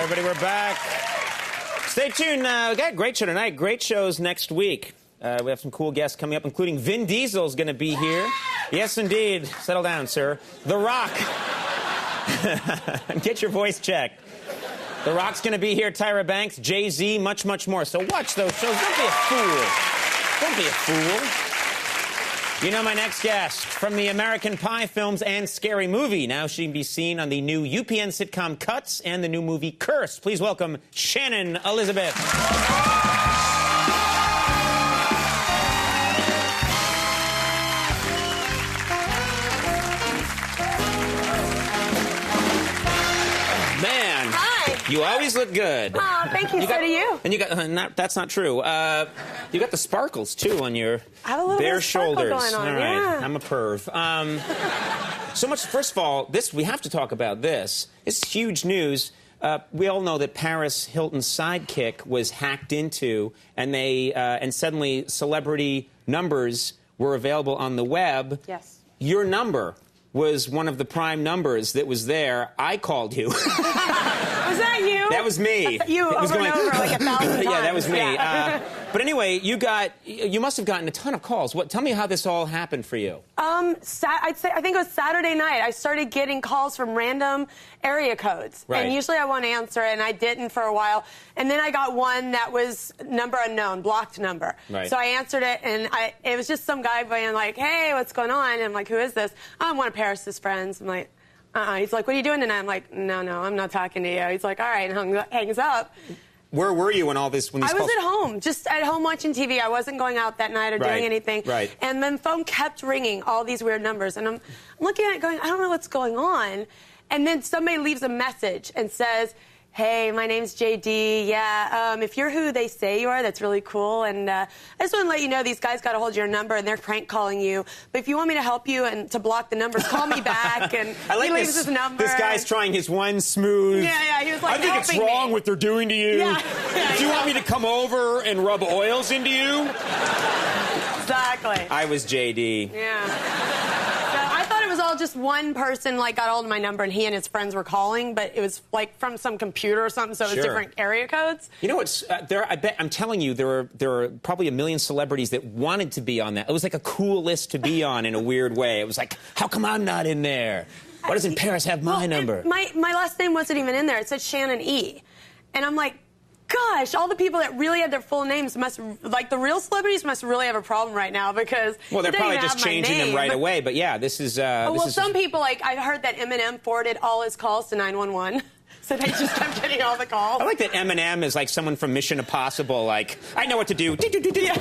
everybody. We're back. Stay tuned. We got a great show tonight. Great shows next week. We have some cool guests coming up, including Vin Diesel's going to be here. Yes, indeed. Settle down, sir. The Rock. Get your voice checked. The Rock's going to be here. Tyra Banks, Jay-Z, much, much more. So watch those shows. Don't be a fool. Don't be a fool. You know my next guest from the American Pie films and Scary Movie. Now she can be seen on the new UPN sitcom Cuts and the new movie Cursed. Please welcome Shannon Elizabeth. Man. Hi. You always look good. Oh, thank you. So do you. And you got, that's not true. You got the sparkles, too, on your bare shoulders. Going on. All right, yeah. I'm a perv. So much, first of all, we have to talk about this. It's huge news. We all know that Paris Hilton's sidekick was hacked into, and suddenly celebrity numbers were available on the web. Yes. Your number was one of the prime numbers that was there. I called you. Was that you? That was me. You over and over like 1,000 times. Yeah, that was me. Yeah. But anyway, you must have gotten a ton of calls. Tell me how this all happened for you. I think it was Saturday night. I started getting calls from random area codes. Right. And usually I won't answer, and I didn't for a while. And then I got one that was number unknown, blocked number. Right. So I answered it, and it was just some guy being like, hey, what's going on? And I'm like, who is this? Oh, I'm one of Paris's friends. I'm like, He's like, what are you doing tonight? I'm like, no, I'm not talking to you. He's like, all right, and hangs up. Where were you when these calls? I was at home, just at home watching TV. I wasn't going out that night or doing anything. Right. And then the phone kept ringing, all these weird numbers. And I'm looking at it going, I don't know what's going on. And then somebody leaves a message and says, hey, my name's JD. Yeah, if you're who they say you are, that's really cool. And I just want to let you know these guys got a hold of your number and they're prank calling you. But if you want me to help you and to block the numbers, call me back. And I like he leaves his number. This guy's trying his one smooth. Yeah, he was like, I think it's wrong what they're doing to you. Yeah. Do you want me to come over and rub oils into you? Exactly. I was JD. Yeah. I thought it was all just one person got hold of my number and he and his friends were calling, but it was from some computer or something, so it was different area codes. You know what's I'm telling you, there are probably 1 million celebrities that wanted to be on that. It was like a cool list to be on in a weird way. It was like, how come I'm not in there? Why doesn't Paris have my number? My last name wasn't even in there. It said Shannon E. And I'm like, gosh, all the people that really had their full names the real celebrities must really have a problem right now because well, they're probably just changing them right away. But yeah, this is. Some people I heard that Eminem forwarded all his calls to 911. So they just kept getting all the calls. I like that Eminem is like someone from Mission Impossible. Like, I know what to do. Yeah.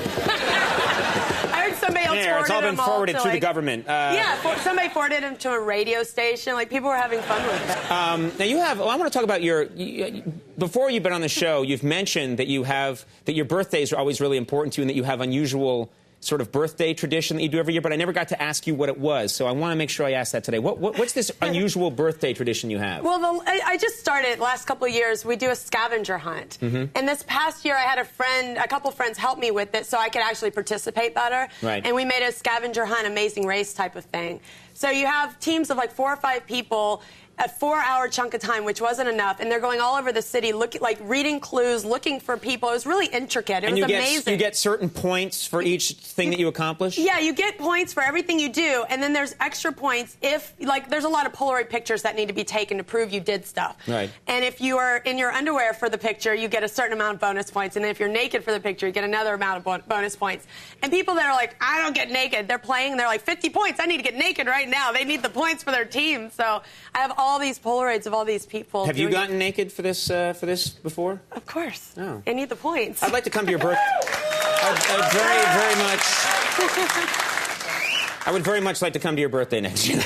I heard somebody else forwarded it's all been forwarded to the government. Somebody forwarded him to a radio station. People were having fun with it. Now you have. I want to talk about before you've been on the show, you've mentioned that your birthdays are always really important to you, and that you have unusual sort of birthday tradition that you do every year, but I never got to ask you what it was, so I want to make sure I ask that today. What's this unusual birthday tradition you have? Well, I just started last couple of years. We do a scavenger hunt, and this past year I had a couple friends help me with it so I could actually participate better. Right. And we made a scavenger hunt, amazing race type of thing. So you have teams of 4 or 5 people. A 4-hour chunk of time, which wasn't enough, and they're going all over the city, reading clues, looking for people. It was really intricate. It was amazing. You get certain points for each thing that you accomplish? Yeah, you get points for everything you do, and then there's extra points if, there's a lot of Polaroid pictures that need to be taken to prove you did stuff. Right. And if you are in your underwear for the picture, you get a certain amount of bonus points, and then if you're naked for the picture, you get another amount of bonus points. And people that are like, I don't get naked, they're playing, and they're like, 50 points, I need to get naked right now. They need the points for their team. So I have all these Polaroids of all these people. Have you gotten naked for this before? Of course. Oh. I need the points. I'd like to come to your birthday. I would very much like to come to your birthday next year.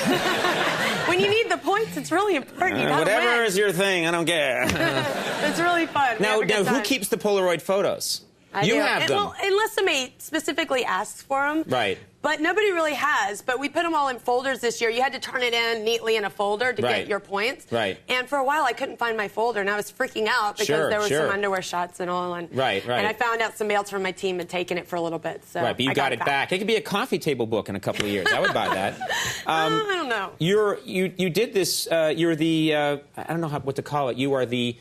When you need the points, it's really important. Whatever is your thing, I don't care. It's really fun. Now who keeps the Polaroid photos? You have them. Well, unless somebody specifically asks for them. Right. But nobody really has. But we put them all in folders this year. You had to turn it in neatly in a folder to get your points. Right. And for a while, I couldn't find my folder, and I was freaking out because there were some underwear shots and all. And, right. And I found out somebody else from my team had taken it for a I but you got it back. It could be a coffee table book in a couple of years. I would buy that. I don't know. You did this. You're the I don't know what to call it. You are the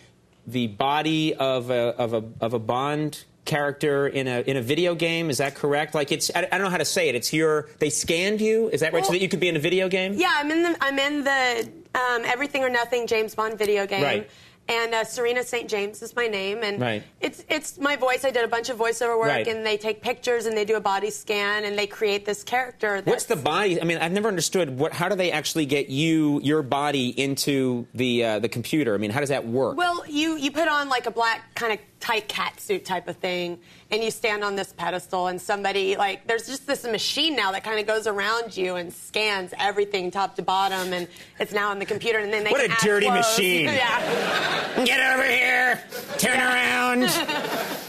the body of a Bond character in a video game. Is that correct? Like I don't know how to say it. It's they scanned you. Is that right? So that you could be in a video game? Yeah, I'm in the Everything or Nothing James Bond video game. Right. And Serena St. James is my name, and right. it's my voice. I did a bunch of voiceover work, right. and they take pictures and they do a body scan and they create this character. What's the body? I mean, I've never understood how do they actually get your body into the computer? I mean, how does that work? Well, you put on like a black kind of tight cat suit type of thing, and you stand on this pedestal, and somebody there's just this machine now that kind of goes around you and scans everything top to bottom, and it's now in the computer, and then they what can a add dirty clothes. machine! Yeah. Get over here! Turn around!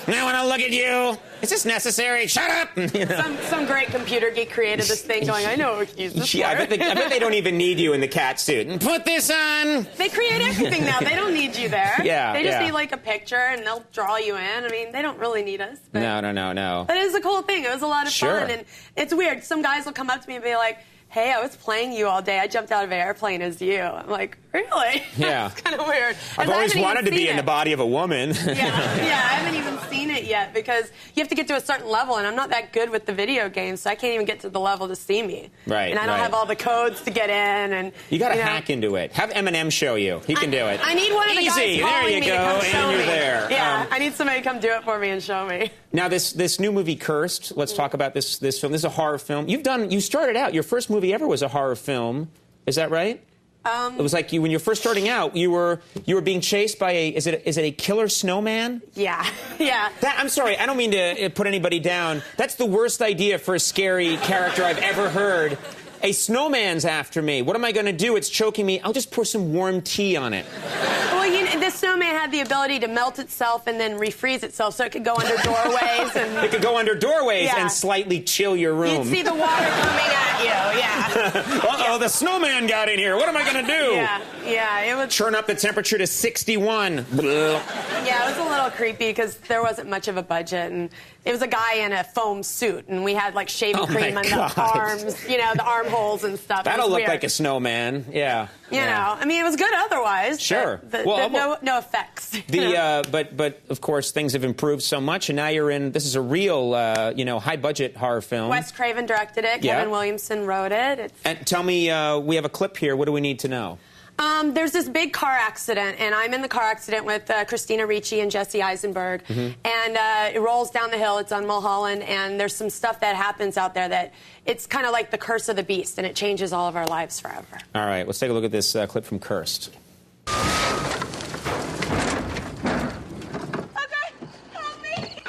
I want to look at you. Is this necessary? Shut up! You know. Some great computer geek created this thing going, I know what we can use this for. I bet they don't even need you in the cat suit. And put this on! They create everything now. They don't need you there. Yeah, they just need like a picture and they'll draw you in. I mean, they don't really need us. But No. But it was a cool thing. It was a lot of fun. And it's weird. Some guys will come up to me and be like, hey, I was playing you all day. I jumped out of an airplane as you. I'm like, really? Yeah. It's kind of weird. I've always wanted to be in the body of a woman. Yeah, I haven't even seen it yet because you have to get to a certain level, and I'm not that good with the video games, so I can't even get to the level to see me. Right. And I don't have all the codes to get in. And you got to hack into it. Have Eminem show you. He can do it. I need one of the guys Easy. There calling you me go, to come show and you're me. there. Yeah, I need somebody to come do it for me and show me. Now, this new movie, Cursed. Let's talk about this film. This is a horror film. You started out. Your first movie ever was a horror film. Is that right? It was like when you were first starting out, you were being chased by is it a killer snowman? Yeah. I'm sorry, I don't mean to put anybody down. That's the worst idea for a scary character I've ever heard. A snowman's after me. What am I going to do? It's choking me. I'll just pour some warm tea on it. Well, this snowman had the ability to melt itself and then refreeze itself, so it could go under doorways and. It could go under doorways and slightly chill your room. You'd see the water coming at you. Yeah. Uh-oh, the snowman got in here. What am I going to do? Yeah, it would turn up the temperature to 61. Yeah, it was a little creepy because there wasn't much of a budget, and it was a guy in a foam suit, and we had like shaving cream on the arms, the armholes and stuff. That'll look like a snowman. Yeah. You know, I mean, it was good otherwise. Sure. No effects. But of course, things have improved so much, and now you're in. This is a real, high budget horror film. Wes Craven directed it. Kevin Williamson wrote it. And tell me, we have a clip here. What do we need to know? There's this big car accident, and I'm in the car accident with Christina Ricci and Jesse Eisenberg. And it rolls down the hill. It's on Mulholland, and there's some stuff that happens out there that it's kind of like the curse of the beast, and it changes all of our lives forever. All right, let's take a look at this clip from Cursed. Okay, help me.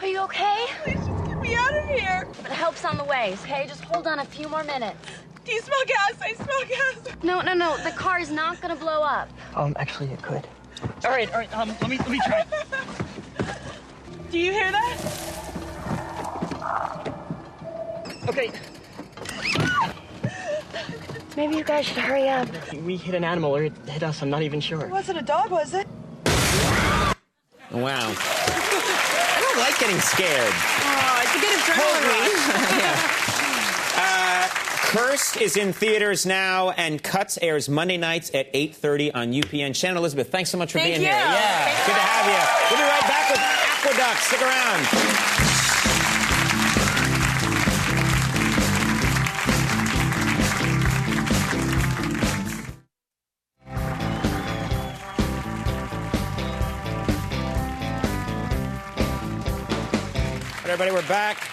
Are you okay? Please just get me out of here. The help's on the way, okay? Just hold on a few more minutes. Do you smell gas? I smell gas. No. The car is not gonna blow up. Actually, it could. All right. Let me try. Do you hear that? Okay. Maybe you guys should hurry up. We hit an animal, or it hit us. I'm not even sure. It wasn't a dog, was it? Wow. I don't like getting scared. Oh, it's a good adrenaline rush. Cursed is in theaters now, and Cuts airs Monday nights at 8:30 on UPN. Shannon Elizabeth, thanks so much for being here. Yeah, good to have you. We'll be right back with Aqueduct. Stick around. All right, everybody, we're back.